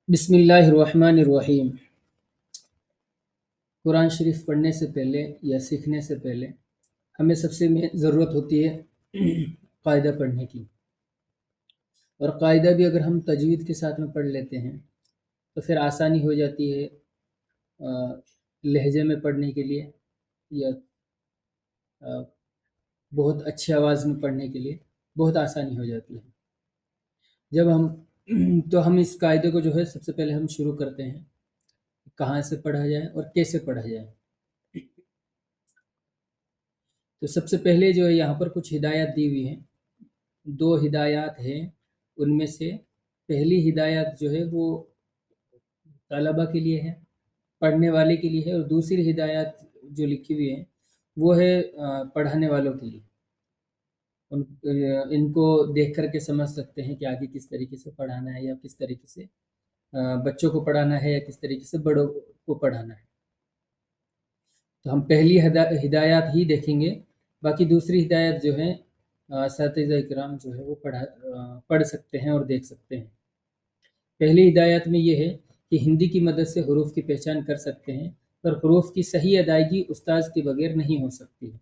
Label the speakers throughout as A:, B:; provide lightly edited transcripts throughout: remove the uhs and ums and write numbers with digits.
A: बिस्मिल्लाहिर्रहमानिर्रहीम। कुरान शरीफ पढ़ने से पहले या सीखने से पहले हमें सबसे में ज़रूरत होती है कायदा पढ़ने की। और कायदा भी अगर हम तजवीद के साथ में पढ़ लेते हैं तो फिर आसानी हो जाती है लहजे में पढ़ने के लिए या अ, बहुत अच्छी आवाज़ में पढ़ने के लिए बहुत आसानी हो जाती है। जब हम तो हम इस कायदे को जो है सबसे पहले हम शुरू करते हैं, कहाँ से पढ़ा जाए और कैसे पढ़ा जाए। तो सबसे पहले जो है यहाँ पर कुछ हिदायत दी हुई है। दो हिदायत हैं, उनमें से पहली हिदायत जो है वो तलबा के लिए है, पढ़ने वाले के लिए है, और दूसरी हिदायत जो लिखी हुई है वो है पढ़ाने वालों के लिए। इनको देख कर के समझ सकते हैं कि आगे किस तरीके से पढ़ाना है या किस तरीके से बच्चों को पढ़ाना है या किस तरीके से बड़ों को पढ़ाना है। तो हम पहली हिदायत ही देखेंगे, बाकी दूसरी हिदायत जो है असातिज़ा इकराम जो है वो पढ़ सकते हैं और देख सकते हैं। पहली हिदायत में ये है कि हिंदी की मदद से हरूफ की पहचान कर सकते हैं, पर हरूफ की सही अदायगी उस्ताद के बगैर नहीं हो सकती है,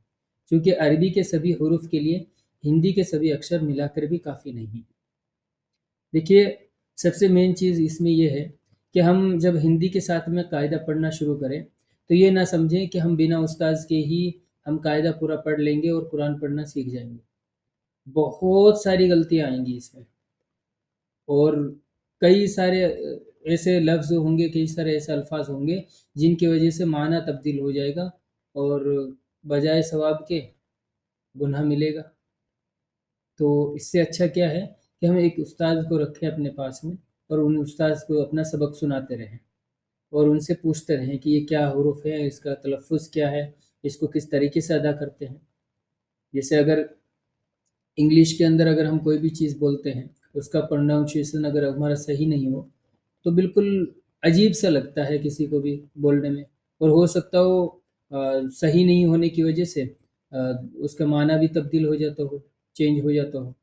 A: क्योंकि अरबी के सभी हरूफ के लिए हिंदी के सभी अक्षर मिलाकर भी काफ़ी नहीं है। देखिए, सबसे मेन चीज़ इसमें ये है कि हम जब हिंदी के साथ में कायदा पढ़ना शुरू करें तो ये ना समझें कि हम बिना उस्ताद के ही हम कायदा पूरा पढ़ लेंगे और कुरान पढ़ना सीख जाएंगे। बहुत सारी गलतियाँ आएंगी इसमें, और कई सारे ऐसे लफ्ज़ होंगे, कई सारे ऐसे अल्फाज होंगे जिनकी वजह से माना तब्दील हो जाएगा और बजाय सवाब के गुनाह मिलेगा। तो इससे अच्छा क्या है कि हम एक उस्ताद को रखें अपने पास में और उन उस्ताद को अपना सबक सुनाते रहें और उनसे पूछते रहें कि ये क्या हुरूफ है, इसका तलफ़ुज़ क्या है, इसको किस तरीके से अदा करते हैं। जैसे अगर इंग्लिश के अंदर अगर हम कोई भी चीज़ बोलते हैं, उसका प्रोनाउंसिएशन अगर हमारा सही नहीं हो तो बिल्कुल अजीब सा लगता है किसी को भी बोलने में, और हो सकता हो सही नहीं होने की वजह से उसका माना भी तब्दील हो जाता हो, चेंज हो जाता हो।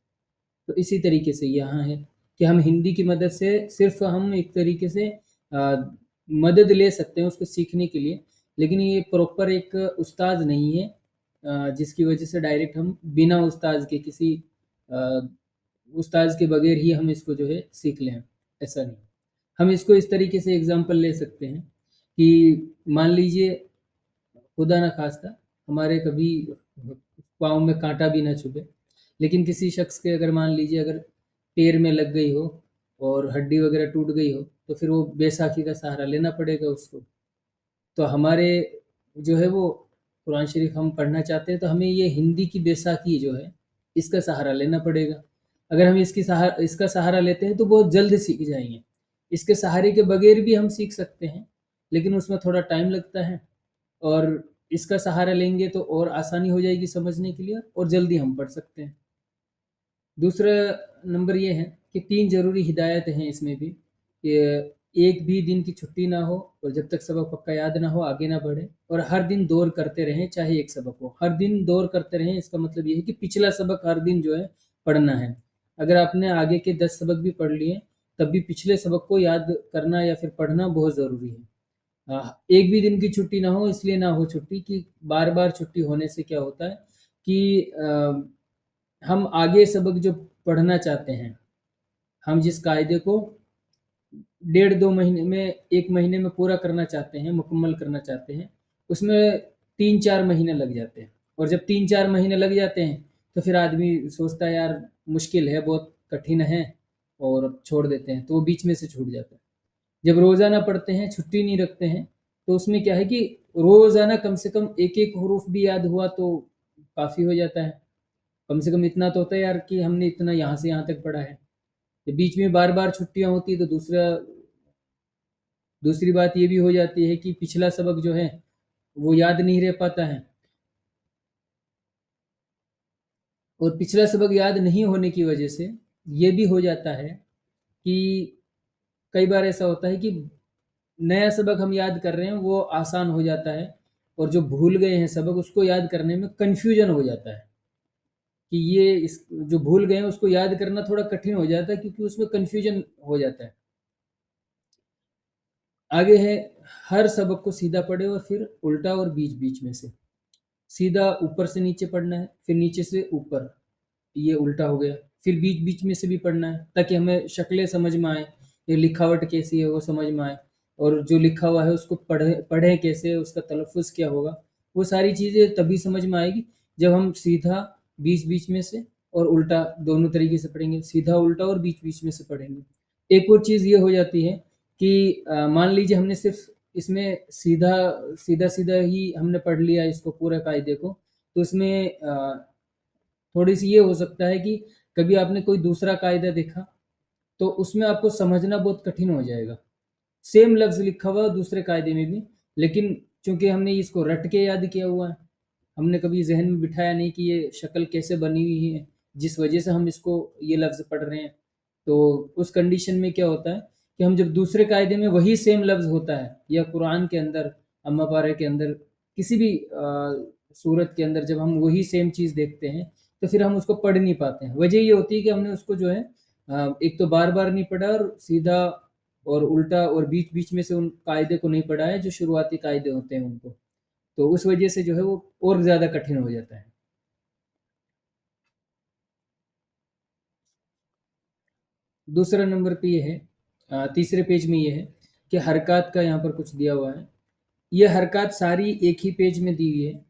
A: तो इसी तरीके से यहाँ है कि हम हिंदी की मदद से सिर्फ हम एक तरीके से मदद ले सकते हैं उसको सीखने के लिए, लेकिन ये प्रॉपर एक उस्ताद नहीं है जिसकी वजह से डायरेक्ट हम बिना उस्ताद के किसी अ, उस्ताद के बगैर ही हम इसको जो है सीख लें। ऐसा नहीं। हम इसको इस तरीके से एग्जांपल ले सकते हैं कि मान लीजिए, खुदा ना खास्ता, हमारे कभी पाँव में कांटा भी ना चुभे, लेकिन किसी शख्स के अगर मान लीजिए अगर पैर में लग गई हो और हड्डी वगैरह टूट गई हो तो फिर वो बैसाखी का सहारा लेना पड़ेगा उसको। तो हमारे जो है वो कुरान शरीफ हम पढ़ना चाहते हैं तो हमें ये हिंदी की बैसाखी जो है इसका सहारा लेना पड़ेगा। अगर हम इसका सहारा लेते हैं तो बहुत जल्द सीख जाएंगे। इसके सहारे के बगैर भी हम सीख सकते हैं, लेकिन उसमें थोड़ा टाइम लगता है, और इसका सहारा लेंगे तो और आसानी हो जाएगी समझने के लिए और जल्दी हम पढ़ सकते हैं। दूसरा नंबर ये है कि 3 ज़रूरी हिदायतें हैं इसमें भी कि एक भी दिन की छुट्टी ना हो, और जब तक सबक पक्का याद ना हो आगे ना बढ़े, और हर दिन दौर करते रहें चाहे एक सबक हो। हर दिन दौर करते रहें इसका मतलब ये है कि पिछला सबक हर दिन जो है पढ़ना है। अगर आपने आगे के 10 सबक भी पढ़ लिए तब भी पिछले सबक को याद करना या फिर पढ़ना बहुत ज़रूरी है। एक भी दिन की छुट्टी ना हो, इसलिए ना हो छुट्टी कि बार बार छुट्टी होने से क्या होता है कि हम आगे सबक जो पढ़ना चाहते हैं, हम जिस कायदे को 1.5-2 महीने में 1 महीने में पूरा करना चाहते हैं, मुकम्मल करना चाहते हैं, उसमें 3-4 महीने लग जाते हैं। और जब 3-4 महीने लग जाते हैं तो फिर आदमी सोचता है यार मुश्किल है, बहुत कठिन है, और छोड़ देते हैं, तो वो बीच में से छूट जाता है। जब रोज़ाना पढ़ते हैं, छुट्टी नहीं रखते हैं, तो उसमें क्या है कि रोज़ाना कम से कम एक एक हरूफ भी याद हुआ तो काफ़ी हो जाता है। कम से कम इतना तो होता है यार कि हमने इतना यहाँ से यहाँ तक पढ़ा है। जब बीच में बार बार छुट्टियाँ होती है तो दूसरी बात ये भी हो जाती है कि पिछला सबक जो है वो याद नहीं रह पाता है, और पिछला सबक याद नहीं होने की वजह से ये भी हो जाता है कि कई बार ऐसा होता है कि नया सबक हम याद कर रहे हैं वो आसान हो जाता है, और जो भूल गए हैं सबक उसको याद करने में कन्फ्यूजन हो जाता है कि ये इस जो भूल गए हैं उसको याद करना थोड़ा कठिन हो जाता है क्योंकि उसमें कन्फ्यूजन हो जाता है। आगे है, हर सबक को सीधा पढ़े और फिर उल्टा और बीच बीच में से। सीधा ऊपर से नीचे पढ़ना है, फिर नीचे से ऊपर, ये उल्टा हो गया। फिर बीच बीच में से भी पढ़ना है ताकि हमें शक्लें समझ में आए, ये लिखावट कैसी है वो समझ में आए, और जो लिखा हुआ है उसको पढ़ें कैसे, उसका तलफ़ुज़ क्या होगा, वो सारी चीज़ें तभी समझ में आएगी जब हम सीधा, बीच बीच में से और उल्टा दोनों तरीके से पढ़ेंगे। सीधा उल्टा और बीच बीच में से पढ़ेंगे। एक और चीज़ ये हो जाती है कि मान लीजिए हमने सिर्फ इसमें सीधा सीधा सीधा ही हमने पढ़ लिया इसको पूरा कायदे को, तो इसमें थोड़ी सी ये हो सकता है कि कभी आपने कोई दूसरा कायदा देखा तो उसमें आपको समझना बहुत कठिन हो जाएगा। सेम लफ्ज़ लिखा हुआ है दूसरे कायदे में भी, लेकिन चूंकि हमने इसको रट के याद किया हुआ है, हमने कभी जहन में बिठाया नहीं कि ये शक्ल कैसे बनी हुई है जिस वजह से हम इसको ये लफ्ज़ पढ़ रहे हैं। तो उस कंडीशन में क्या होता है कि हम जब दूसरे कायदे में वही सेम लफ्ज़ होता है, या कुरान के अंदर, अम्मा पारे के अंदर, किसी भी सूरत के अंदर जब हम वही सेम चीज़ देखते हैं तो फिर हम उसको पढ़ नहीं पाते हैं। वजह ये होती है कि हमने उसको जो है एक तो बार बार नहीं पढ़ा, और सीधा और उल्टा और बीच बीच में से उन कायदे को नहीं पढ़ा है जो शुरुआती कायदे होते हैं उनको। तो उस वजह से जो है वो और ज़्यादा कठिन हो जाता है। दूसरा नंबर पे ये है, तीसरे पेज में ये है कि हरकत का यहाँ पर कुछ दिया हुआ है। ये हरकत सारी एक ही पेज में दी हुई है।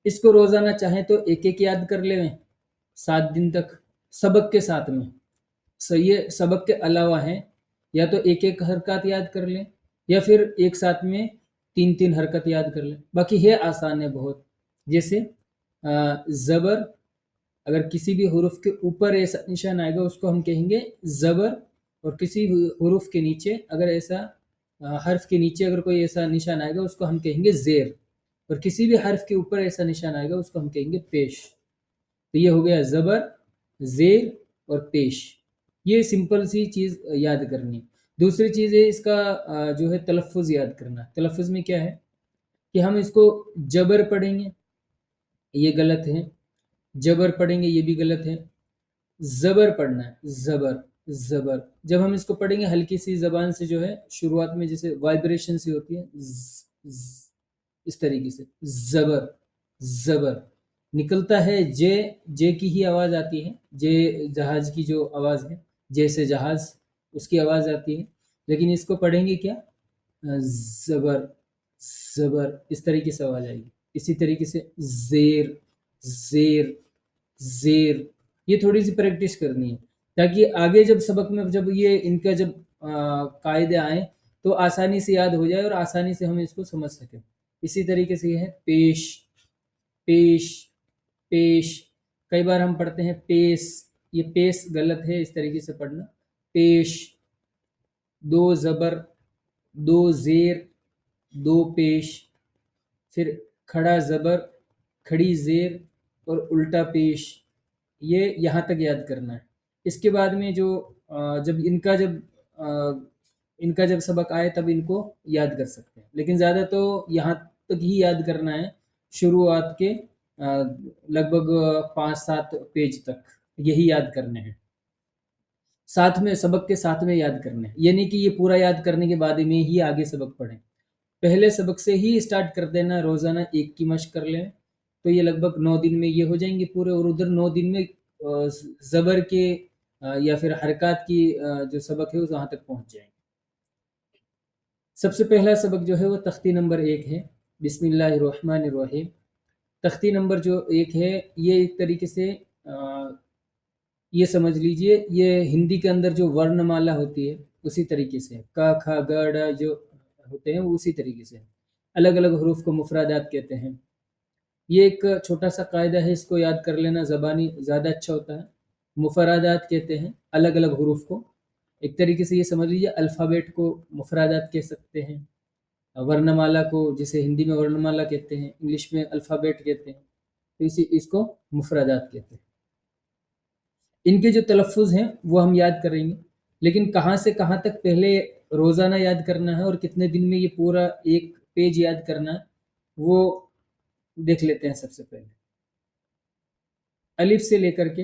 A: इसको रोज़ाना चाहें तो एक एक याद कर लें 7 दिन तक, सबक के साथ में। ये सबक के अलावा है, या तो एक एक हरकत याद कर लें, या फिर एक साथ में 3 3 हरकत याद कर लें। बाकी है आसान है बहुत। जैसे ज़बर, अगर किसी भी हुरूफ के ऊपर ऐसा निशान आएगा उसको हम कहेंगे ज़बर, और किसी हुरूफ के नीचे अगर ऐसा हर्फ के नीचे अगर कोई ऐसा निशान आएगा उसको हम कहेंगे ज़ेर, और किसी भी हर्फ के ऊपर ऐसा निशान आएगा उसको हम कहेंगे पेश। तो ये हो गया ज़बर, ज़ेर और पेश। ये सिंपल सी चीज़ याद करनी है। दूसरी चीज़ है इसका जो है तलफ़ुज़ याद करना। तलफ़ुज़ में क्या है कि हम इसको जबर पढ़ेंगे, ये गलत है। जबर पढ़ेंगे, ये भी गलत है। ज़बर पढ़ना है, ज़बर, ज़बर। जब हम इसको पढ़ेंगे हल्की सी ज़बान से जो है शुरुआत में जैसे वाइब्रेशन सी होती है, इस तरीके से ज़बर, ज़बर। निकलता है जे, जे की ही आवाज़ आती है। जे जहाज़ की जो आवाज़ है, जैसे जहाज़, उसकी आवाज़ आती है। लेकिन इसको पढ़ेंगे क्या? ज़बर, ज़बर, इस तरीके से आवाज़ आएगी। इसी तरीके से ज़ेर, ज़ेर, ज़ेर। ये थोड़ी-सी प्रैक्टिस करनी है ताकि आगे जब सबक में जब ये इनका जब कायदे आएँ तो आसानी से याद हो जाए और आसानी से हम इसको समझ सकें। इसी तरीके से ये है पेश, पेश, पेश। कई बार हम पढ़ते हैं पेश, ये पेश गलत है, इस तरीके से पढ़ना। पेश, 2 ज़बर, 2 ज़ेर, 2 पेश, फिर खड़ा ज़बर, खड़ी ज़ेर और उल्टा पेश। ये यहाँ तक याद करना है। इसके बाद में जो जब इनका जब सबक आए तब इनको याद कर सकते हैं, लेकिन ज़्यादा तो यहाँ तक ही याद करना है, शुरुआत के लगभग 5 7 पेज तक यही याद करने हैं। साथ में सबक के साथ में याद करने हैं, ये नहीं कि ये पूरा याद करने के बाद में ही आगे सबक पढ़ें। पहले सबक से ही स्टार्ट कर देना, रोज़ाना एक की मशक कर लें तो ये लगभग 9 दिन में ये हो जाएंगे पूरे, और उधर 9 दिन में ज़बर के या फिर हरकत की जो सबक है वहाँ तक पहुँच जाएंगे। सबसे पहला सबक जो है वो तख्ती नंबर 1 है, बिस्मिल्लाहिर्रहमानिर्रहीम। तख्ती नंबर जो 1 है ये एक तरीके से ये समझ लीजिए ये हिंदी के अंदर जो वर्णमाला होती है उसी तरीके से, क ख ग ड़ जो होते हैं वो उसी तरीके से। अलग अलग हरूफ को मुफरादात कहते हैं। ये एक छोटा सा कायदा है, इसको याद कर लेना ज़बानी ज़्यादा अच्छा होता है। मुफरादात कहते हैं अलग अलग हरूफ को। एक तरीके से ये समझ लीजिए अल्फ़ाबेट को मुफरादात कह सकते हैं, वर्णमाला को जिसे हिंदी में वर्णमाला कहते हैं, इंग्लिश में अल्फ़ाबेट कहते हैं, तो इसको मुफरादात कहते हैं। इनके जो तलफ़ुज़ हैं वो हम याद करेंगे, लेकिन कहाँ से कहाँ तक पहले रोज़ाना याद करना है और कितने दिन में ये पूरा एक पेज याद करना है वो देख लेते हैं। सबसे पहले अलिफ से लेकर के